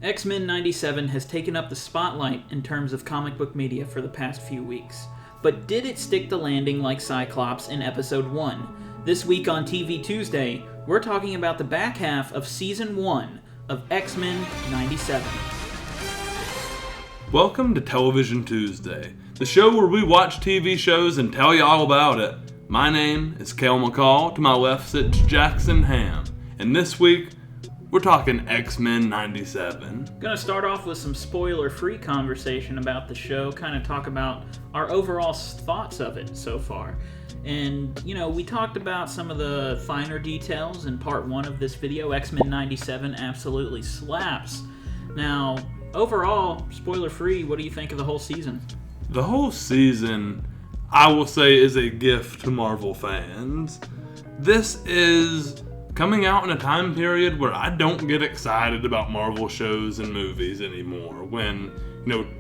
X-Men 97 has taken up the spotlight in terms of comic book media for the past few weeks. But did it stick the landing like Cyclops in Episode 1? This week on TV Tuesday, we're talking about the back half of Season 1 of X-Men 97. Welcome to Television Tuesday, the show where we watch TV shows and tell you all about it. My name is Cale McCall, to my left sits Jackson Ham, and this week, we're talking X-Men 97. Gonna start off with some spoiler-free conversation about the show, kind of talk about our overall thoughts of it so far. And, we talked about some of the finer details in part 1 of this video. X-Men 97 absolutely slaps. Now, overall, spoiler-free, what do you think of the whole season? The whole season, I will say, is a gift to Marvel fans. This is coming out in a time period where I don't get excited about Marvel shows and movies anymore. When,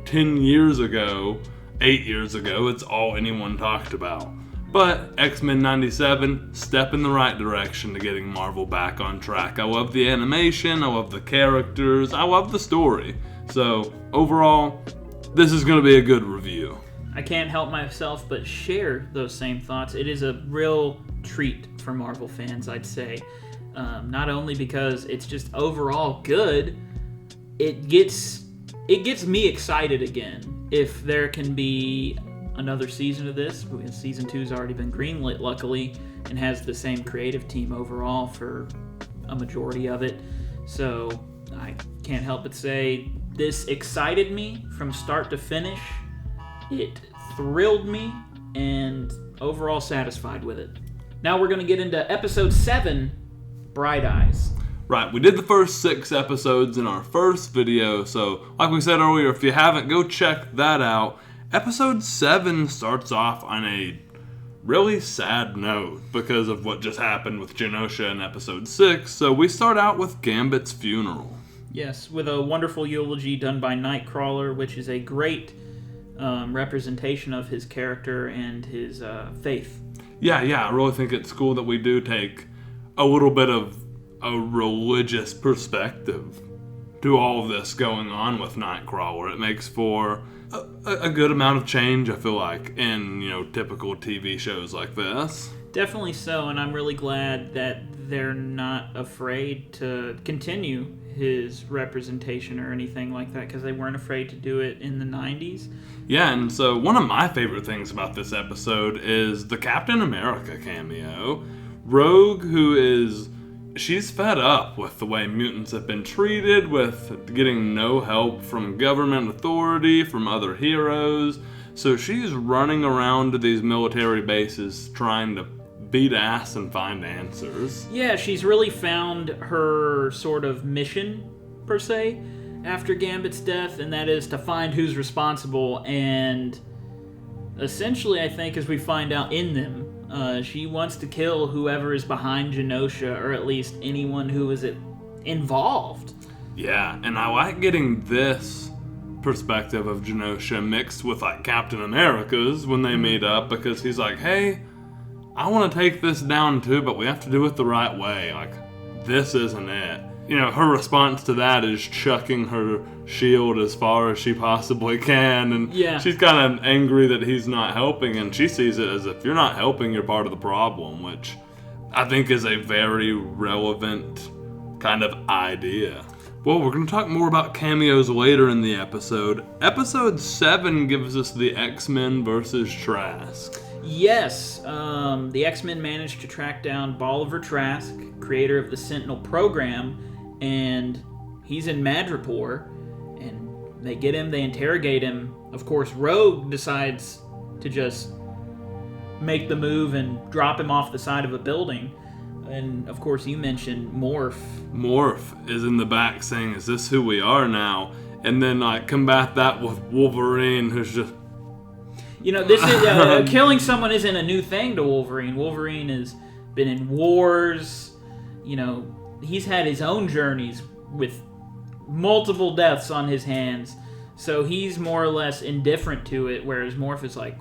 10 years ago, 8 years ago, it's all anyone talked about. But X-Men 97, step in the right direction to getting Marvel back on track. I love the animation, I love the characters, I love the story. So, overall, this is going to be a good review. I can't help myself but share those same thoughts. It is a real treat for Marvel fans, I'd say. Not only because it's just overall good, it gets me excited again. If there can be another season of this, Season 2's already been greenlit, luckily, and has the same creative team overall for a majority of it. So I can't help but say this excited me from start to finish. It thrilled me, and overall satisfied with it. Now we're going to get into Episode 7, Bright Eyes. Right, we did the first 6 episodes in our first video, so like we said earlier, if you haven't, go check that out. Episode 7 starts off on a really sad note because of what just happened with Genosha in Episode 6, so we start out with Gambit's funeral. Yes, with a wonderful eulogy done by Nightcrawler, which is a great representation of his character and his faith. Yeah, I really think it's cool that we do take a little bit of a religious perspective to all of this going on with Nightcrawler. It makes for a good amount of change, I feel like, in, typical TV shows like this. Definitely so, and I'm really glad that they're not afraid to continue his representation or anything like that, because they weren't afraid to do it in the 90s. Yeah, and so one of my favorite things about this episode is the Captain America cameo. Rogue, she's fed up with the way mutants have been treated, with getting no help from government authority, from other heroes. So she's running around to these military bases trying to beat ass and find answers. Yeah, she's really found her sort of mission, per se, after Gambit's death, and that is to find who's responsible. And essentially, I think, as we find out in them, she wants to kill whoever is behind Genosha, or at least anyone who is involved. Yeah, and I like getting this perspective of Genosha mixed with like Captain America's when they meet up, because he's like, hey, I want to take this down too, but we have to do it the right way. Like, this isn't it. Her response to that is chucking her shield as far as she possibly can, and she's kind of angry that he's not helping, and she sees it as if you're not helping, you're part of the problem, which I think is a very relevant kind of idea. Well, we're going to talk more about cameos later in the episode. Episode 7 gives us the X-Men versus Trask. Yes, the X-Men managed to track down Bolivar Trask, creator of the Sentinel program, and he's in Madripoor, and they get him, they interrogate him. Of course, Rogue decides to just make the move and drop him off the side of a building. And, of course, you mentioned Morph. Morph is in the back saying, is this who we are now? And then, combat that with Wolverine, who's just... this is killing someone isn't a new thing to Wolverine. Wolverine has been in wars. He's had his own journeys with multiple deaths on his hands. So he's more or less indifferent to it, whereas Morph is like,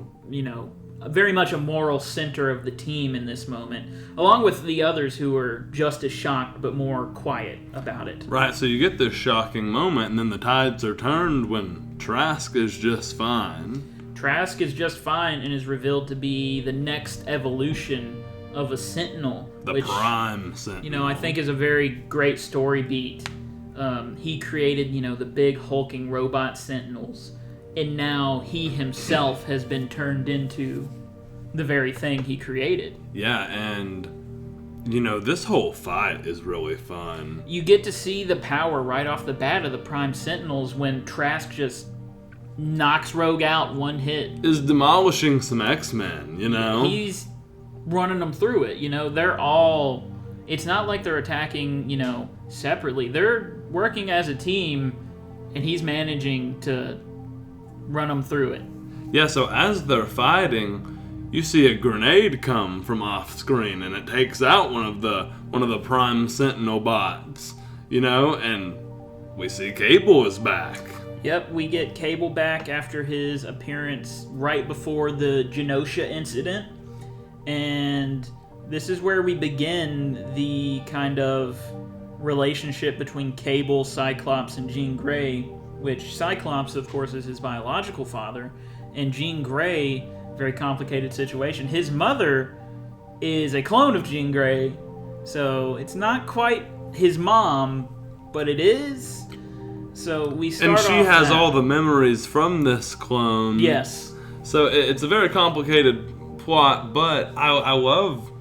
very much a moral center of the team in this moment, along with the others who are just as shocked but more quiet about it. Right, so you get this shocking moment, and then the tides are turned when Trask is just fine. Trask is just fine and is revealed to be the next evolution of a Sentinel. The Prime Sentinel. I think is a very great story beat. He created, the big hulking robot Sentinels. And now he himself has been turned into the very thing he created. Yeah, and, this whole fight is really fun. You get to see the power right off the bat of the Prime Sentinels when Trask just knocks Rogue out one hit. Is demolishing some X-Men, He's running them through it, They're all... It's not like they're attacking, separately. They're working as a team, and he's managing to run them through it. Yeah, so as they're fighting, you see a grenade come from off screen, and it takes out one of the Prime Sentinel bots, and we see Cable is back. Yep, we get Cable back after his appearance right before the Genosha incident, and this is where we begin the kind of relationship between Cable, Cyclops, and Jean Grey, which Cyclops, of course, is his biological father, and Jean Grey, very complicated situation. His mother is a clone of Jean Grey, so it's not quite his mom, but it is. So we start and she has all the memories from this clone. Yes. So it's a very complicated plot, but I love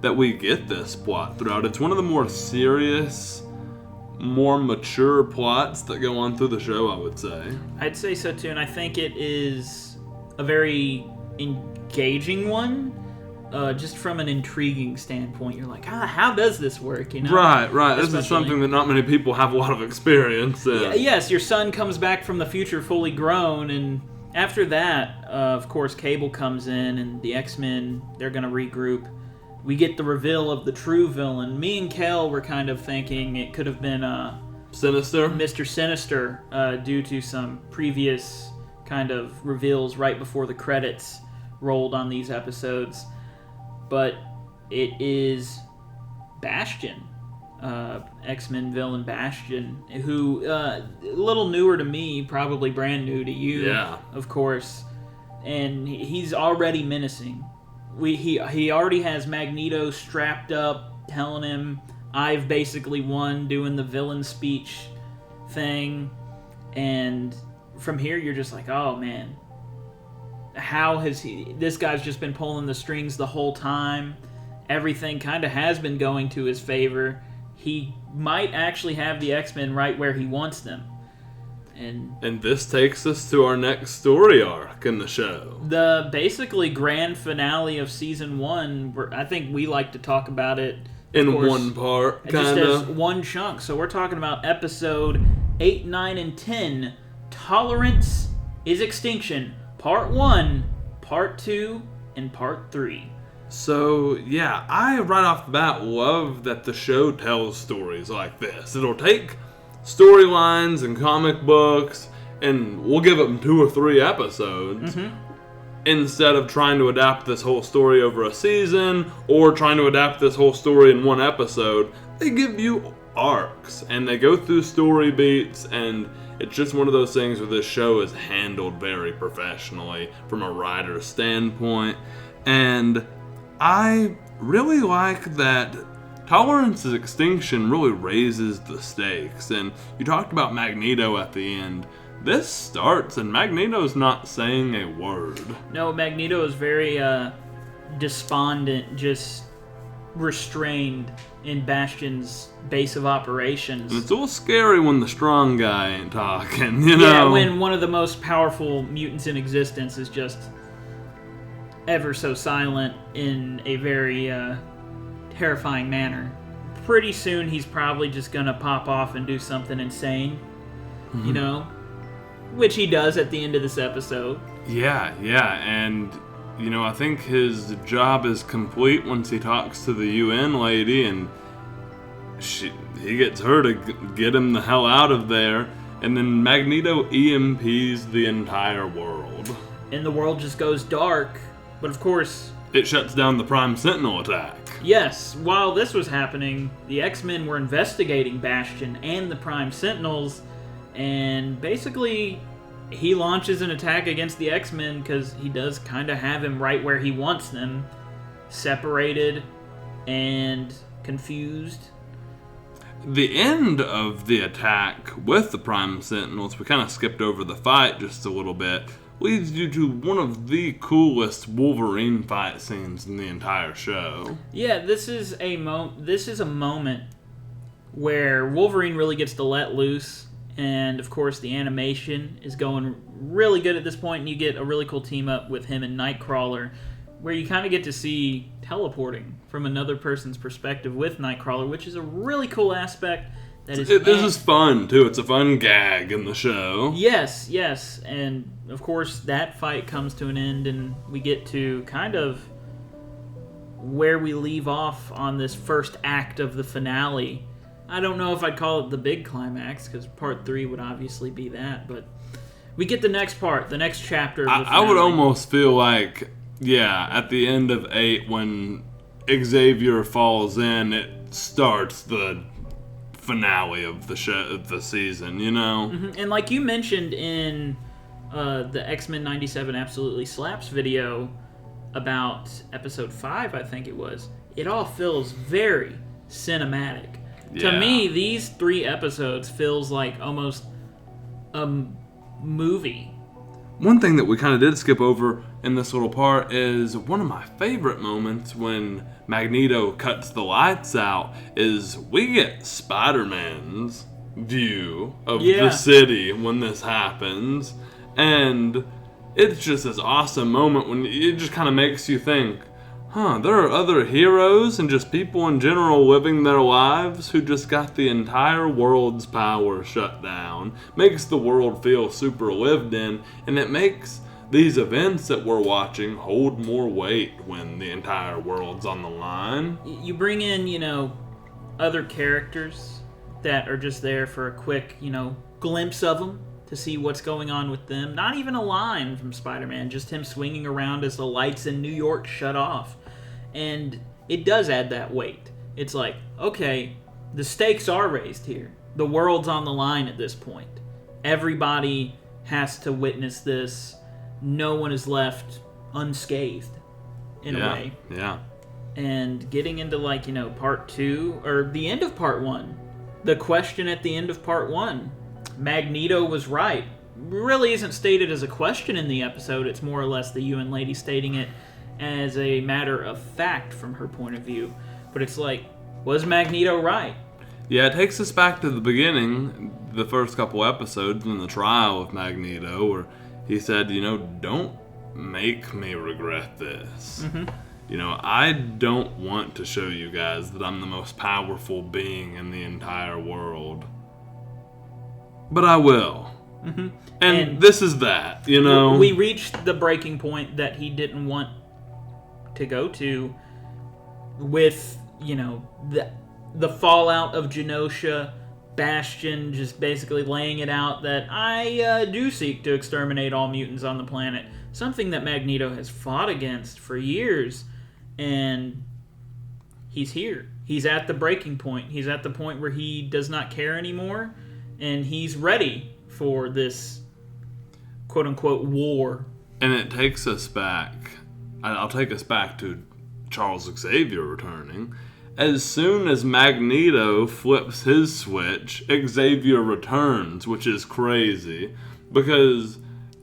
that we get this plot throughout. It's one of the more serious, more mature plots that go on through the show, I would say. I'd say so too, and I think it is a very engaging one, just from an intriguing standpoint. You're like, how does this work? Right. This is something that not many people have a lot of experience in. Yes, your son comes back from the future fully grown, and after that, of course, Cable comes in, and the X-Men, they're going to regroup. We get the reveal of the true villain. Me and Kel were kind of thinking it could have been Sinister? Mr. Sinister, due to some previous kind of reveals right before the credits rolled on these episodes. But it is Bastion, X-Men villain Bastion, who, a little newer to me, probably brand new to you, of course. And he's already menacing. He already has Magneto strapped up, telling him, I've basically won, doing the villain speech thing. And from here, you're just like, oh man, how has this guy's just been pulling the strings the whole time. Everything kind of has been going to his favor. He might actually have the X-Men right where he wants them. And this takes us to our next story arc in the show. The basically grand finale of season 1, where I think we like to talk about it in one part, kind of. Just as one chunk. So we're talking about episode 8, 9, and 10, Tolerance is Extinction, Part 1, Part 2, and Part 3. So, yeah, I right off the bat love that the show tells stories like this. It'll take storylines and comic books, and we'll give them 2 or 3 episodes instead of trying to adapt this whole story over a season or trying to adapt this whole story in one episode. They give you arcs, and they go through story beats, and it's just one of those things where this show is handled very professionally from a writer's standpoint. And I really like that Tolerance is Extinction really raises the stakes. And you talked about Magneto at the end. This starts and Magneto's not saying a word. No, Magneto is very despondent, just restrained in Bastion's base of operations. And it's a little scary when the strong guy ain't talking, Yeah, when one of the most powerful mutants in existence is just ever so silent in a very terrifying manner. Pretty soon he's probably just gonna pop off and do something insane, which he does at the end of this episode. Yeah, and I think his job is complete once he talks to the UN lady, and he gets her to get him the hell out of there, and then Magneto EMPs the entire world. And the world just goes dark, But of course, it shuts down the Prime Sentinel attack. yes, while this was happening, the X-Men were investigating Bastion and the Prime Sentinels, and basically he launches an attack against the X-Men because he does kind of have him right where he wants them, separated and confused. The end of the attack with the Prime Sentinels, we kind of skipped over the fight just a little bit, leads you to one of the coolest Wolverine fight scenes in the entire show. Yeah, this is a moment where Wolverine really gets to let loose, and of course the animation is going really good at this point, and you get a really cool team up with him and Nightcrawler, where you kind of get to see teleporting from another person's perspective with Nightcrawler, which is a really cool aspect. This is fun, too. It's a fun gag in the show. Yes, yes. And, of course, that fight comes to an end, and we get to kind of where we leave off on this first act of the finale. I don't know if I'd call it the big climax, because part 3 would obviously be that, but we get the next part, the next chapter of the finale. I would almost feel like, yeah, at the end of 8, when Xavier falls in, it starts the finale of the show, of the season, you know? Mm-hmm. And like you mentioned in the X-Men 97 Absolutely Slaps video about episode 5, I think it was, it all feels very cinematic. Yeah. To me, these 3 episodes feels like almost a movie. One thing that we kind of did skip over in this little part is one of my favorite moments when Magneto cuts the lights out is we get Spider-Man's view of the city when this happens. And it's just this awesome moment when it just kind of makes you think, there are other heroes and just people in general living their lives who just got the entire world's power shut down. Makes the world feel super lived in, and it makes these events that we're watching hold more weight when the entire world's on the line. You bring in, other characters that are just there for a quick, glimpse of them to see what's going on with them. Not even a line from Spider-Man, just him swinging around as the lights in New York shut off. And it does add that weight. It's like, okay, the stakes are raised here. The world's on the line at this point. Everybody has to witness this. No one is left unscathed, in a way. Yeah. And getting into, part 2, or the end of part 1, the question at the end of part 1, Magneto was right. Really isn't stated as a question in the episode. It's more or less the UN lady stating it as a matter of fact from her point of view. But it's like, was Magneto right? Yeah, it takes us back to the beginning, the first couple episodes in the trial of Magneto, where he said, don't make me regret this. Mm-hmm. I don't want to show you guys that I'm the most powerful being in the entire world. But I will. Mm-hmm. And this is that, We reached the breaking point that he didn't want to go to with, the fallout of Genosha, Bastion just basically laying it out that I do seek to exterminate all mutants on the planet. Something that Magneto has fought against for years. And he's here. He's at the breaking point. He's at the point where he does not care anymore. And he's ready for this quote-unquote war. And it takes us back. I'll take us back to Charles Xavier returning. As soon as Magneto flips his switch, Xavier returns, which is crazy. Because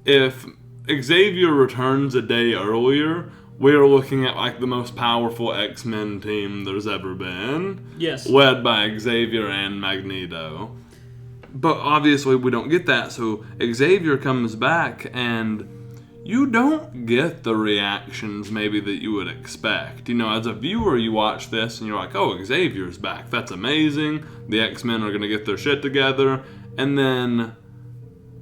if Xavier returns a day earlier, we're looking at the most powerful X-Men team there's ever been. Yes. Led by Xavier and Magneto. But obviously we don't get that, so Xavier comes back and you don't get the reactions maybe that you would expect. As a viewer, you watch this and you're like, oh, Xavier's back. That's amazing. The X-Men are going to get their shit together. And then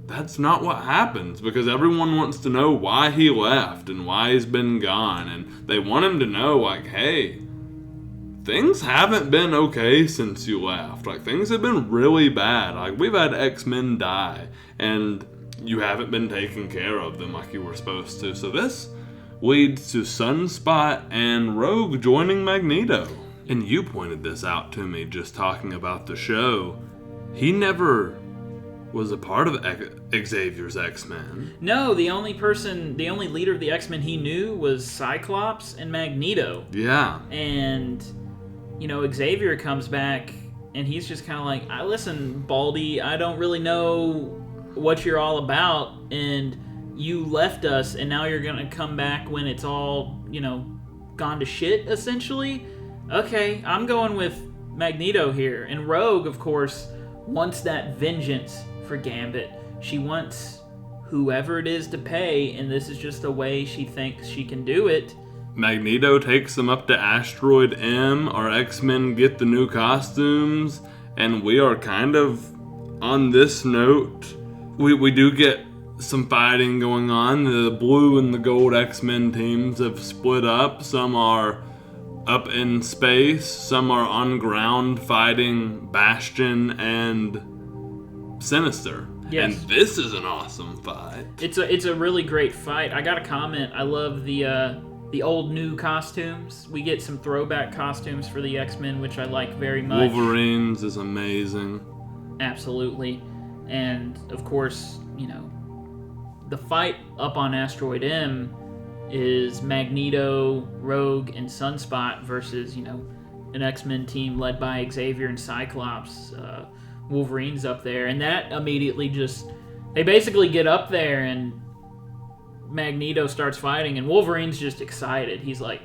that's not what happens, because everyone wants to know why he left and why he's been gone. And they want him to know, hey, things haven't been okay since you left. Things have been really bad. We've had X-Men die, and you haven't been taking care of them like you were supposed to. So this leads to Sunspot and Rogue joining Magneto. And you pointed this out to me just talking about the show. He never was a part of Xavier's X-Men. No, the only leader of the X-Men he knew was Cyclops and Magneto. Yeah. And, Xavier comes back, and he's just kind of like, listen, Baldy, I don't really know what you're all about, and you left us, and now you're going to come back when it's all, gone to shit, essentially? Okay, I'm going with Magneto here. And Rogue, of course, wants that vengeance for Gambit. She wants whoever it is to pay, and this is just the way she thinks she can do it. Magneto takes them up to Asteroid M. Our X-Men get the new costumes, and we are kind of on this note. We do get some fighting going on. The blue and the gold X-Men teams have split up. Some are up in space, some are on ground fighting Bastion and Sinister. Yes. And this is an awesome fight. It's a really great fight. I got a comment. I love the old new costumes. We get some throwback costumes for the X-Men, which I like very much. Wolverine's is amazing. Absolutely. And of course, the fight up on Asteroid M is Magneto, Rogue, and Sunspot versus, an X-Men team led by Xavier and Cyclops. Wolverine's up there, and that immediately they basically get up there, and Magneto starts fighting, and Wolverine's just excited. He's like,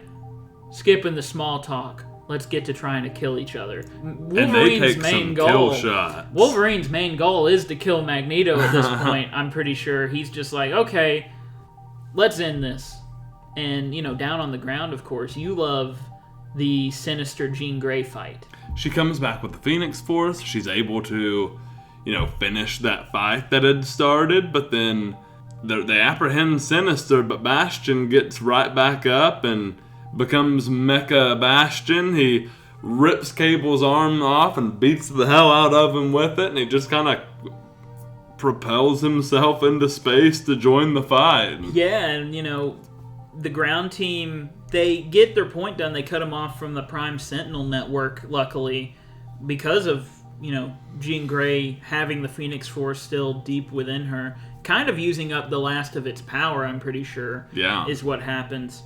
skipping the small talk. Let's get to trying to kill each other. Wolverine's main goal, kill shots. Wolverine's main goal is to kill Magneto at this point. I'm pretty sure he's just like, okay, let's end this. And down on the ground, of course, you love the Sinister Jean Grey fight. She comes back with the Phoenix Force. She's able to, finish that fight that had started, but then they apprehend Sinister, but Bastion gets right back up and becomes Mecha Bastion. He rips Cable's arm off and beats the hell out of him with it, and he just kind of propels himself into space to join the fight. Yeah, and the ground team, they get their point done. They cut him off from the Prime Sentinel network, luckily, because of, Jean Grey having the Phoenix Force still deep within her, kind of using up the last of its power, I'm pretty sure, is what happens.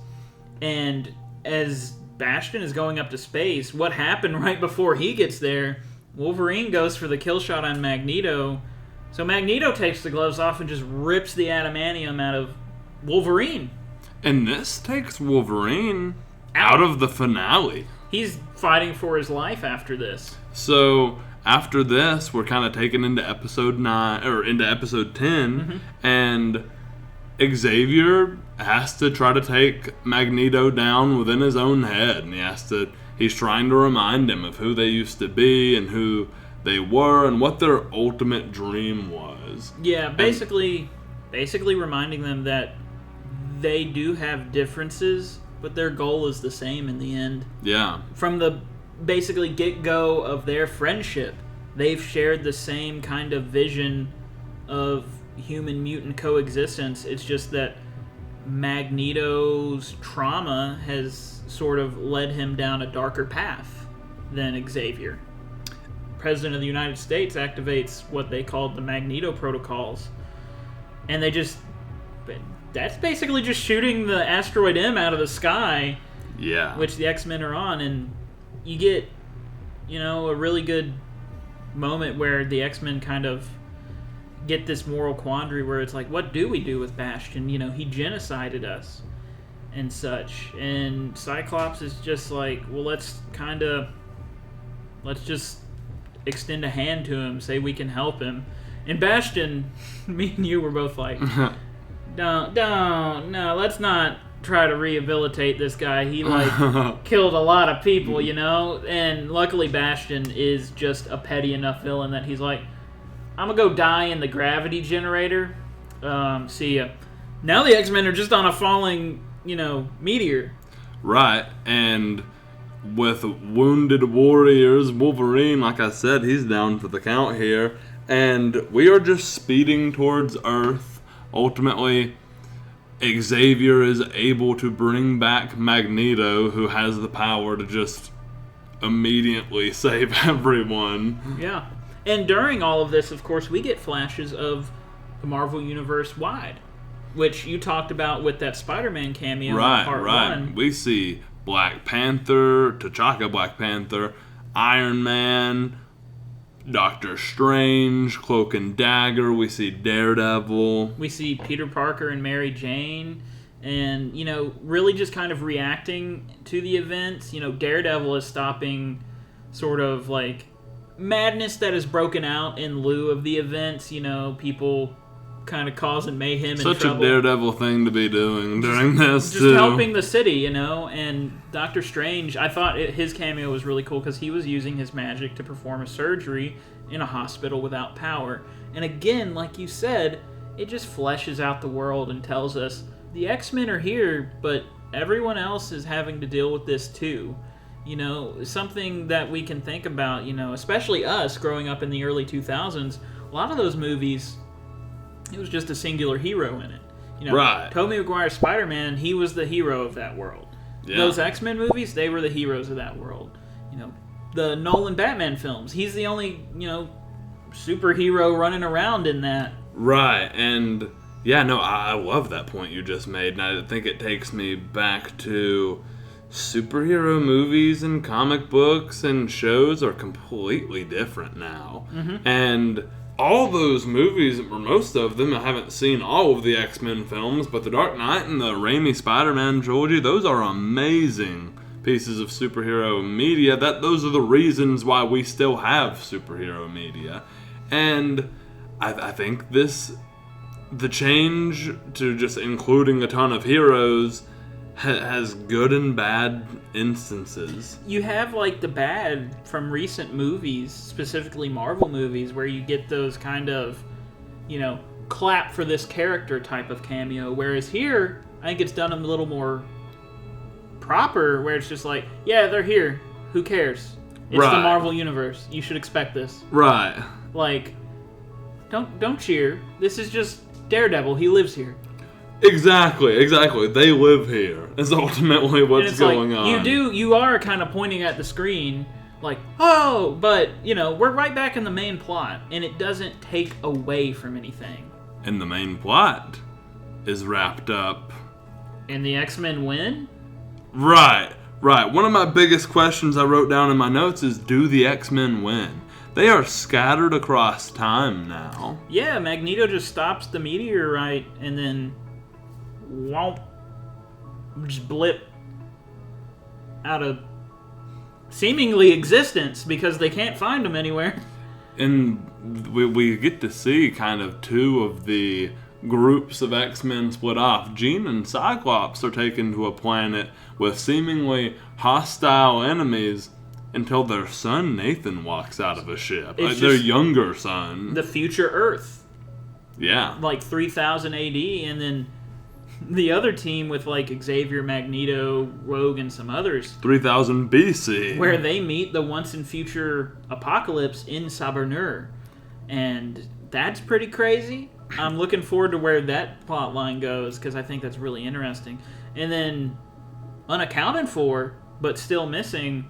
And as Bastion is going up to space, what happened right before he gets there, Wolverine goes for the kill shot on Magneto. So Magneto takes the gloves off and just rips the adamantium out of Wolverine. And this takes Wolverine out of the finale. He's fighting for his life after this. So after this, we're kind of taken into episode 9 or into episode 10, and Xavier has to try to take Magneto down within his own head, and he's trying to remind him of who they used to be and who they were and what their ultimate dream was. Yeah, basically reminding them that they do have differences, but their goal is the same in the end. Yeah. From the basically get-go of their friendship, they've shared the same kind of vision of human-mutant coexistence. It's just that Magneto's trauma has sort of led him down a darker path than Xavier. President of the United States activates what they called the Magneto Protocols, and that's basically just shooting the Asteroid M out of the sky, which the X-Men are on, and you get, a really good moment where the X-Men kind of get this moral quandary where it's like, what do we do with Bastion? He genocided us and such. And Cyclops is just like, well, let's just extend a hand to him, say we can help him. And Bastion, me and you were both like, no, let's not try to rehabilitate this guy. He killed a lot of people, and luckily Bastion is just a petty enough villain that he's like, I'm gonna go die in the gravity generator. See ya. Now the X-Men are just on a falling, meteor. Right, and with wounded warriors, Wolverine, like I said, he's down for the count here, and we are just speeding towards Earth. Ultimately, Xavier is able to bring back Magneto, who has the power to just immediately save everyone. Yeah. And during all of this, of course, we get flashes of the Marvel Universe wide, which you talked about with that Spider-Man cameo in part one. We see Black Panther, T'Chaka Black Panther, Iron Man, Doctor Strange, Cloak and Dagger. We see Daredevil. We see Peter Parker and Mary Jane. And, really just kind of reacting to the events. Daredevil is stopping sort of like madness that is broken out in lieu of the events. People kind of causing mayhem and trouble. Such a Daredevil thing to be doing during this, just helping the city, and Doctor Strange, I thought his cameo was really cool because he was using his magic to perform a surgery in a hospital without power. And again, like you said, it just fleshes out the world and tells us the X-Men are here, but everyone else is having to deal with this too. Something that we can think about, especially us growing up in the early 2000s, a lot of those movies, it was just a singular hero in it. Right. Tobey Maguire's Spider-Man, he was the hero of that world. Yeah. Those X-Men movies, they were the heroes of that world. The Nolan Batman films, he's the only, superhero running around in that. Right, and yeah, no, I love that point you just made, and I think it takes me back to superhero movies and comic books and shows are completely different now. Mm-hmm. And all those movies, or most of them, I haven't seen all of the X-Men films, but The Dark Knight and the Raimi Spider-Man trilogy, those are amazing pieces of superhero media. Those are the reasons why we still have superhero media. And I think the change to just including a ton of heroes has good and bad instances. You have like the bad from recent movies, specifically Marvel movies, where you get those kind of, clap for this character type of cameo. Whereas here, I think it's done a little more proper, where it's just like, yeah, they're here. Who cares? It's the Marvel Universe. You should expect this. Right. Like, don't cheer. This is just Daredevil. He lives here. Exactly. They live here. Is ultimately what's going on. You are kind of pointing at the screen like, oh, but, we're right back in the main plot, and it doesn't take away from anything. And the main plot is wrapped up. And the X-Men win? Right. One of my biggest questions I wrote down in my notes is, do the X-Men win? They are scattered across time now. Yeah, Magneto just stops the meteorite and then won't just blip out of seemingly existence because they can't find him anywhere. And we get to see kind of two of the groups of X-Men split off. Jean and Cyclops are taken to a planet with seemingly hostile enemies until their son Nathan walks out of a ship. Their younger son. The future Earth. Yeah. Like 3000 AD, and then the other team with like Xavier, Magneto, Rogue, and some others. 3000 BC. Where they meet the once and future Apocalypse in Sabernur. And that's pretty crazy. I'm looking forward to where that plot line goes because I think that's really interesting. And then unaccounted for, but still missing,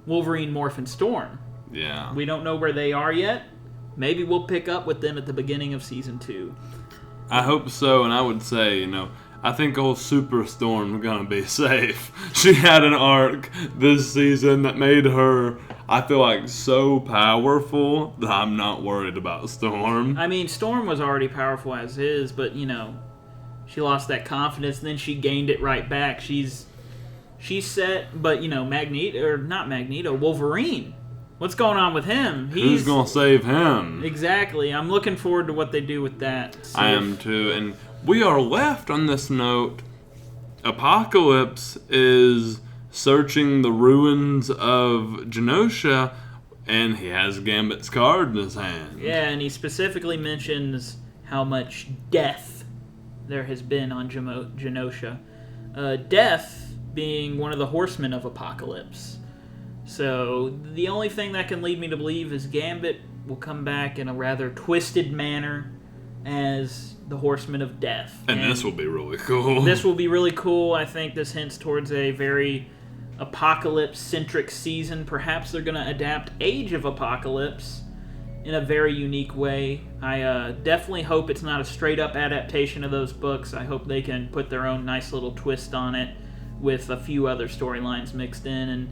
Wolverine, Morph, and Storm. Yeah. We don't know where they are yet. Maybe we'll pick up with them at the beginning of Season 2. I hope so, and I would say, I think old Superstorm's gonna be safe. She had an arc this season that made her, I feel like, so powerful that I'm not worried about Storm. I mean, Storm was already powerful as is, but, she lost that confidence, and then she gained it right back. She's set, but, Wolverine. What's going on with him? Who's going to save him? Exactly. I'm looking forward to what they do with that. I am too. And we are left on this note. Apocalypse is searching the ruins of Genosha, and he has Gambit's card in his hand. Yeah, and he specifically mentions how much death there has been on Genosha. Death being one of the horsemen of Apocalypse. So the only thing that can lead me to believe is Gambit will come back in a rather twisted manner as the Horsemen of Death. And this will be really cool. This will be really cool. I think this hints towards a very apocalypse-centric season. Perhaps they're going to adapt Age of Apocalypse in a very unique way. I definitely hope it's not a straight-up adaptation of those books. I hope they can put their own nice little twist on it with a few other storylines mixed in. And,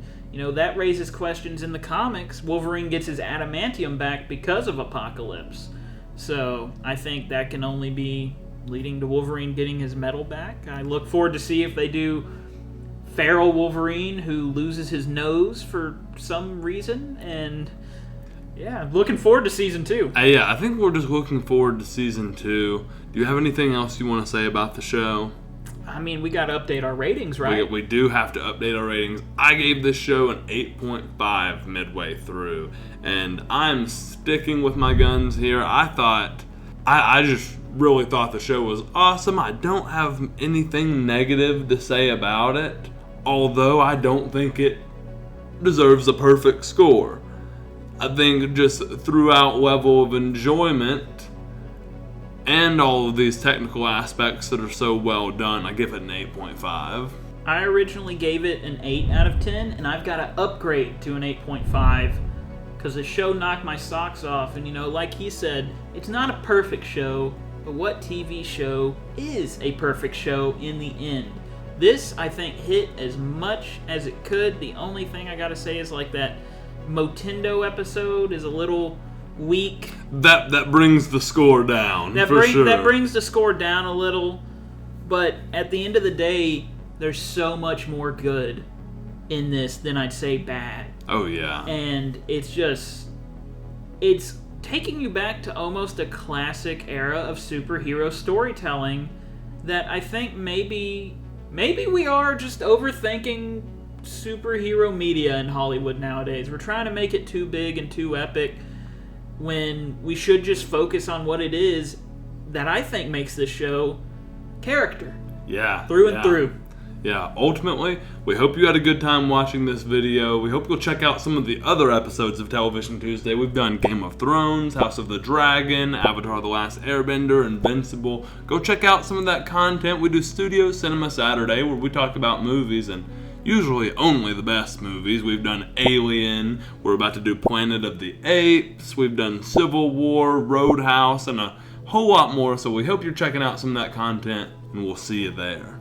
that raises questions in the comics. Wolverine gets his adamantium back because of Apocalypse. So I think that can only be leading to Wolverine getting his metal back. I look forward to see if they do feral Wolverine who loses his nose for some reason. And yeah, looking forward to season 2. Yeah, I think we're just looking forward to season 2. Do you have anything else you want to say about the show? I mean, we got to update our ratings, right? We do have to update our ratings. I gave this show an 8.5 midway through, and I'm sticking with my guns here. I just really thought the show was awesome. I don't have anything negative to say about it, although I don't think it deserves a perfect score. I think just throughout level of enjoyment and all of these technical aspects that are so well done, I give it an 8.5. I originally gave it an 8 out of 10, and I've got to upgrade to an 8.5 because the show knocked my socks off. And, like he said, it's not a perfect show, but what TV show is a perfect show in the end? This, I think, hit as much as it could. The only thing I got to say is like that Motendo episode is a little weak. That brings the score down, sure. That brings the score down a little, but at the end of the day, there's so much more good in this than I'd say bad. Oh, yeah. And it's taking you back to almost a classic era of superhero storytelling that I think maybe we are just overthinking superhero media in Hollywood nowadays. We're trying to make it too big and too epic when we should just focus on what it is that I think makes this show character. Yeah. Through and through. Yeah, ultimately, we hope you had a good time watching this video. We hope you'll check out some of the other episodes of Television Tuesday. We've done Game of Thrones, House of the Dragon, Avatar: The Last Airbender, Invincible. Go check out some of that content. We do Studio Cinema Saturday, where we talk about movies, and usually only the best movies. We've done Alien, we're about to do Planet of the Apes, we've done Civil War, Roadhouse, and a whole lot more. So we hope you're checking out some of that content, and we'll see you there.